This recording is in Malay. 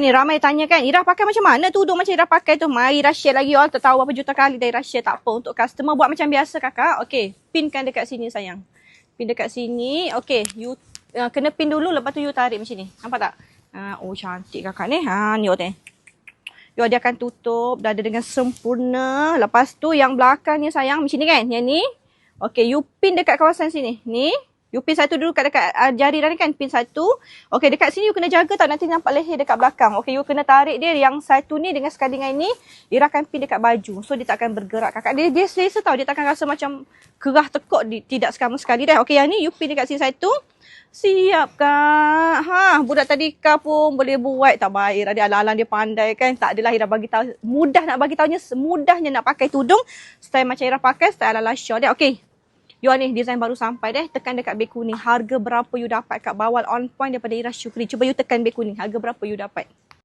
Ni ramai tanya kan, Ira pakai macam mana tudung macam Ira pakai tu? Mari Ira share lagi, all tak tahu berapa juta kali dah Ira share, tak apa. Untuk customer buat macam biasa kakak. Okey, pinkan dekat sini sayang. Pin dekat sini. Okey, you kena pin dulu, lepas tu you tarik macam ni. Nampak tak? Oh cantik kakak ni. Ni tengok. You dia akan tutup dada dengan sempurna. Lepas tu yang belakang ni sayang macam ni kan? Yang ni. Okey, you pin dekat kawasan sini. Ni. You pin satu dulu dekat jari dah ni kan, pin satu. Okey, dekat sini you kena jaga tau, nanti nampak leher dekat belakang. Okey, you kena tarik dia yang satu ni dengan sekali dengan ini. Ira akan pin dekat baju. So dia tak akan bergerak kakak. Dia selesa tau, dia tak akan rasa macam kerah tekuk, tidak sama sekali dah. Okey, yang ni you pin dekat sini satu. Siap kak. Budak tadika pun boleh buat. Tak baik, dia alang-alang dia pandai kan. Tak adalah Ira bagi tahu. Mudah nak bagi tahunya, semudahnya nak pakai tudung. Style macam Ira pakai, style ala-ala Syah dia. Okey. You ni design baru sampai deh. Tekan dekat beg kuning. Harga berapa you dapat kat bawal on point daripada Ira Syukri. Cuba you tekan beg kuning. Harga berapa you dapat?